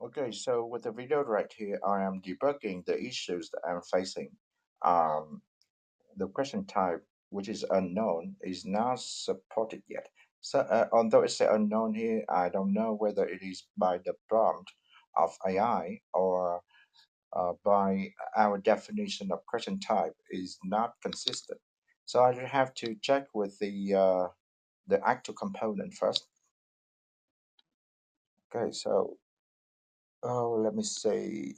Okay, so with the video right here, I am debugging the issues that I'm facing. Um, the question type, which is unknown, is not supported yet. So, although it's unknown here, I don't know whether it is by the prompt of AI or by our definition of question type is not consistent. So I will have to check with the actual component first. Okay, so let me see.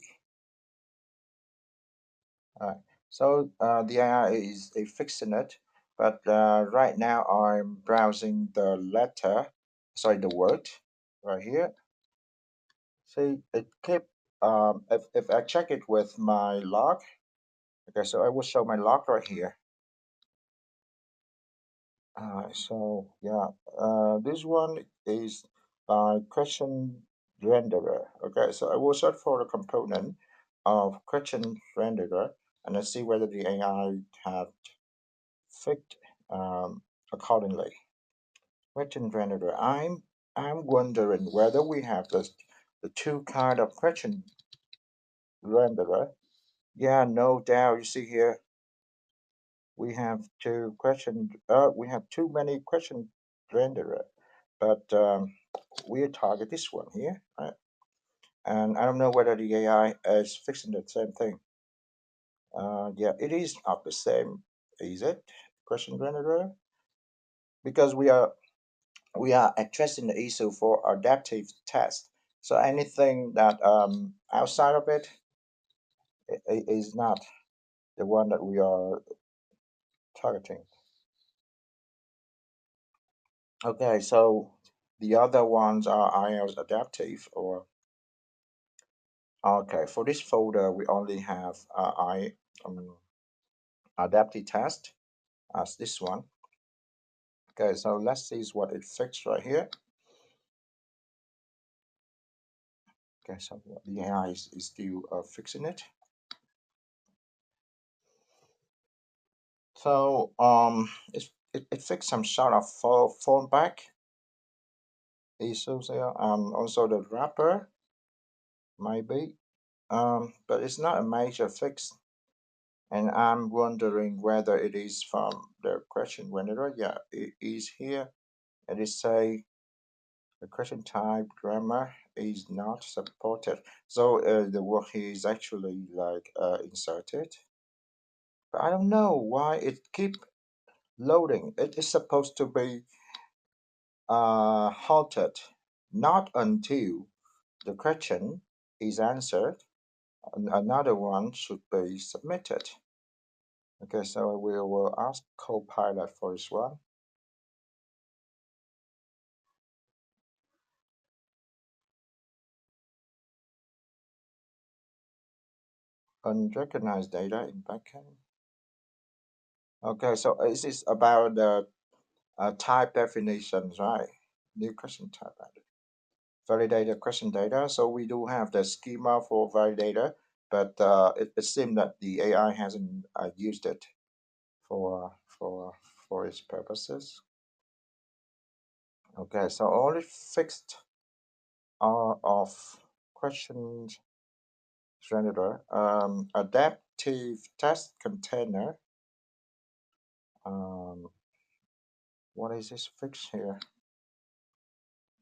Alright. So the AI is a fixing it, but right now I'm browsing the letter, sorry, the word right here. See, it kept if I check it with my log, okay, so I will show my log right here. So yeah, this one is question renderer. Okay, so I will search for the component of question renderer and let's see whether the AI have fixed accordingly. Question renderer. I'm wondering whether we have the two kind of question renderer. Yeah, no doubt. You see here we have two question. We have too many question renderer, but we target this one here, right? And I don't know whether the AI is fixing the same thing. Yeah, it is not the same, is it? Question renderer because we are addressing the issue for adaptive test. So anything that outside of it is not the one that we are targeting. Okay, so the other ones are iOS adaptive or okay. For this folder, we only have I adaptive test as this one. Okay, so let's see what it fixed right here. Okay, so the AI is still fixing it. So it fixed some sort of fallback issues here. Also the wrapper maybe. But it's not a major fix. And I'm wondering whether it is from the question renderer. Yeah, it is here. It is say the question type grammar is not supported. So the word here is actually like inserted. But I don't know why it keep loading. It is supposed to be halted, not until the question is answered. Another one should be submitted. Okay, so we will ask Copilot for this one. Unrecognized data in backend. Okay, so this is about the type definitions, right? New question type added. Validated question data. So we do have the schema for validator, but it seems that the AI hasn't used it for its purposes. Okay, so only fixed of questions renderer. Adaptive test container. Um, what is this fix here?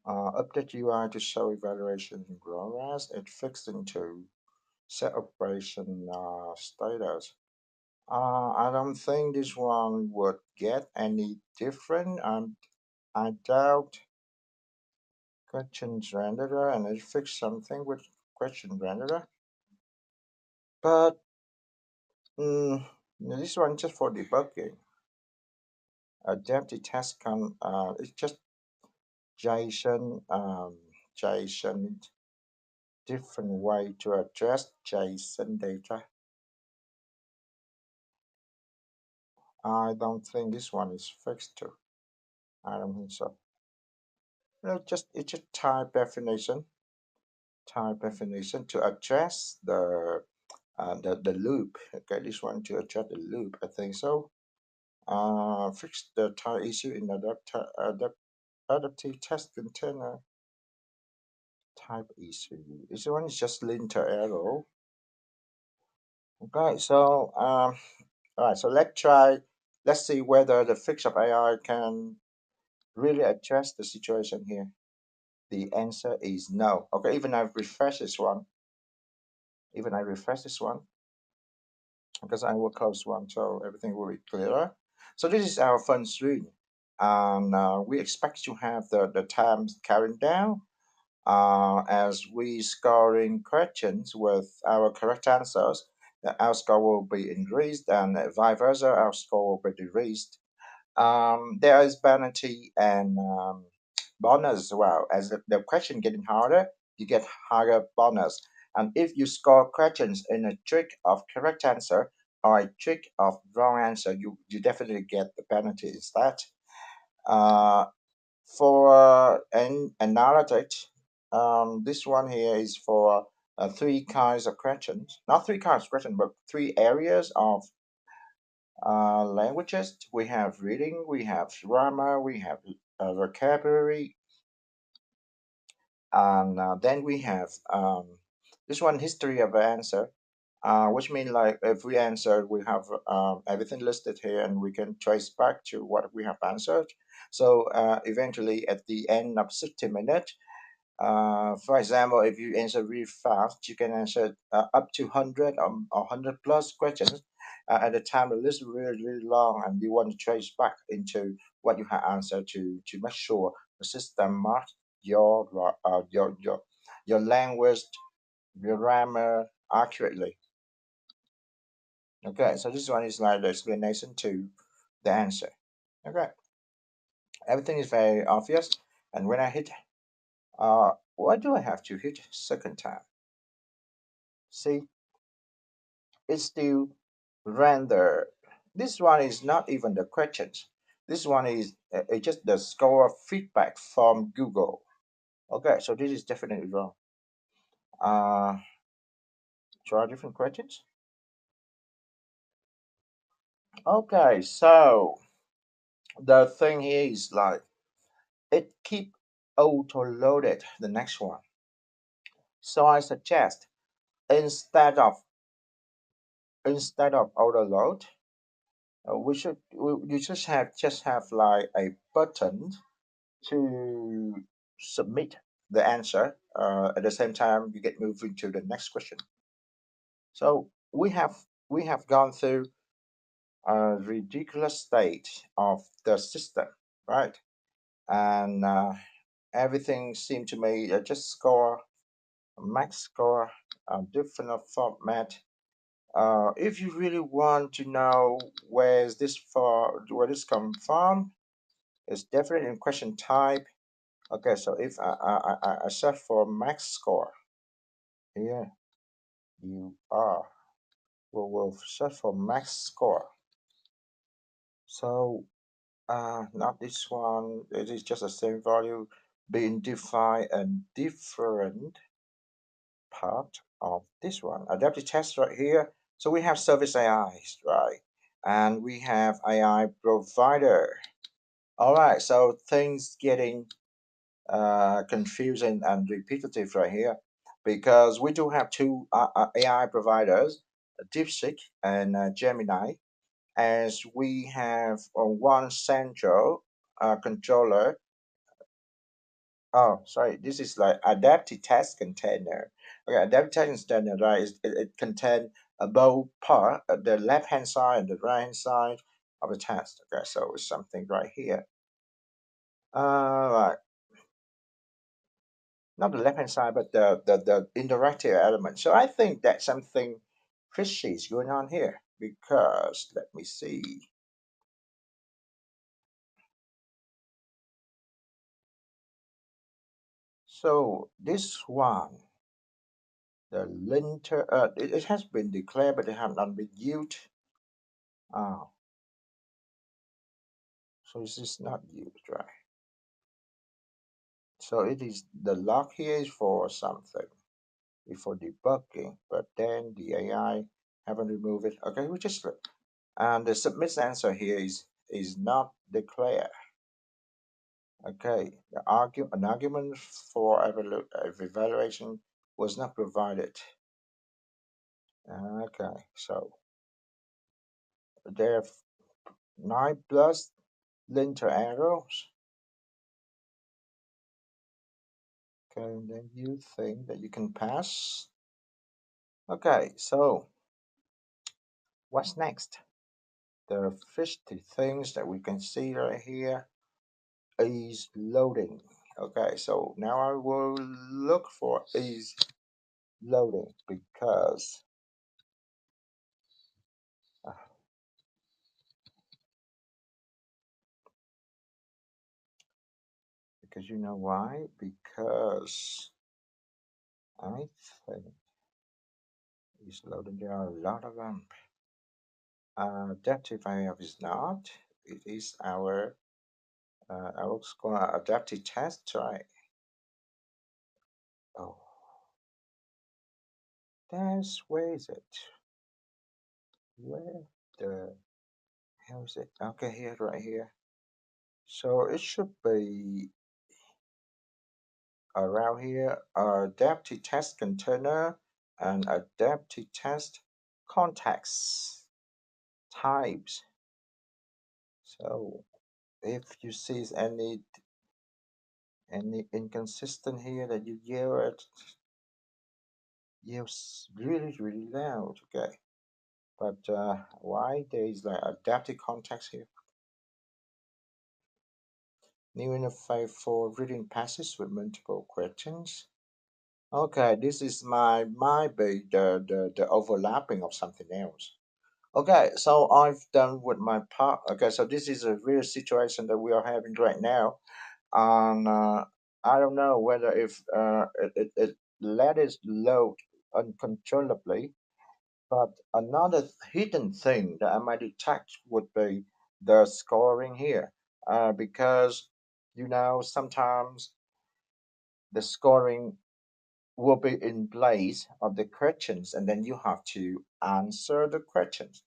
Update UI to show evaluation in progress. It fixed into set operation status. I don't think this one would get any different. I doubt questions renderer and it fixed something with question renderer. But this one just for debugging. Adaptive test can it's just JSON different way to address JSON data. I don't think this one is fixed too. I don't think so. It's just type definition to address the loop. Okay, this one to address the loop. I think so. Fix the type issue in adaptive test container. Type issue. This one is just linter error. Okay, so all right, so let's try. Let's see whether the fix of AI can really address the situation here. The answer is no. Okay, even I refresh this one. Even I refresh this one because I will close one, so everything will be clearer. So this is our fun screen, and we expect to have the times counting down as we scoring questions with our correct answers. Our score will be increased, and vice versa, our score will be decreased. There is penalty and bonus as well. As the question getting harder, you get higher bonus. And if you score questions in a trick of correct answer or a trick of wrong answer, you definitely get the penalty instead. Uh, for an analytics, this one here is for three kinds of questions. Not three kinds of questions, but three areas of languages. We have reading, we have grammar, we have vocabulary, and then we have this one history of the answer, which means like if we answered, we have everything listed here, and we can trace back to what we have answered. So eventually, at the end of 60 minutes, for example, if you answer really fast, you can answer up to 100 or 100 plus questions at a time. The list is really, really long, and you want to trace back into what you have answered to make sure the system marks your language, your grammar accurately. Okay, so this one is like the explanation to the answer. Okay, everything is very obvious, and when I hit, why do I have to hit second time? See, it's still render. This one is not even the questions. This one is just the score feedback from Google. Okay, so this is definitely wrong. Uh, Try different questions. Okay, so the thing here is like it keep auto loaded the next one. So I suggest instead of auto load, you just have like a button to submit the answer. At the same time, you get moving to the next question. So we have gone through a ridiculous state of the system, right? And everything seemed to me just score max score, different format. If you really want to know where this come from, it's definitely in question type. Okay, so if I search for max score, here you are. We'll search for max score. So not this one. It is just the same value being defined and different part of this one. Adaptive test right here. So we have service AIs, right? And we have AI provider. All right, so things getting confusing and repetitive right here because we do have two AI providers, DeepSeek and Gemini, as we have one central controller. Oh, sorry, this is like adaptive test container. Okay, adaptive test container, right? It contains both part, the left hand side and the right hand side of the test. Okay, so it's something right here. Right, not the left hand side, but the interactive element. So I think that something fishy is going on here because let me see. So this one, the linter, it has been declared, but it has not been used. Uh, so this is not used, right? So it is the lock here is for something, it's for debugging, but then the AI haven't removed it. Okay, we just look. And the submit answer here is not declared. Okay, an argument for evaluation was not provided. Okay, so there are 9 plus linter arrows. Okay, and then you think that you can pass. Okay, so what's next? There are 50 things that we can see right here is loading. Okay, so now I will look for is loading uh, because you know why? Because I think is loading. There are a lot of them. Adaptive IF is not. It is our I was gonna adaptive test. Try. Oh, that's where is it? Where the hell is it? Okay, here, right here. So it should be around here. Adaptive test container and adaptive test context types. So if you see any inconsistent here that you yells really loud. Okay, but why there is like adaptive context here? New interface for reading passages with multiple questions. Okay, this is my be the overlapping of something else. Okay, so I've done with my part. Okay, so this is a real situation that we are having right now, and I don't know whether if it let it load uncontrollably. But another hidden thing that I might detect would be the scoring here, because sometimes the scoring will be in place of the questions, and then you have to answer the questions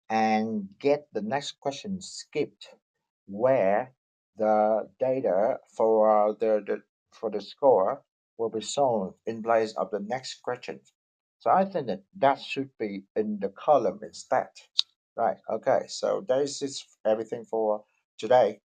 and get the next question skipped where the data for for the score will be shown in place of the next question. So I think that that should be in the column instead. Right. Okay. So this is everything for today.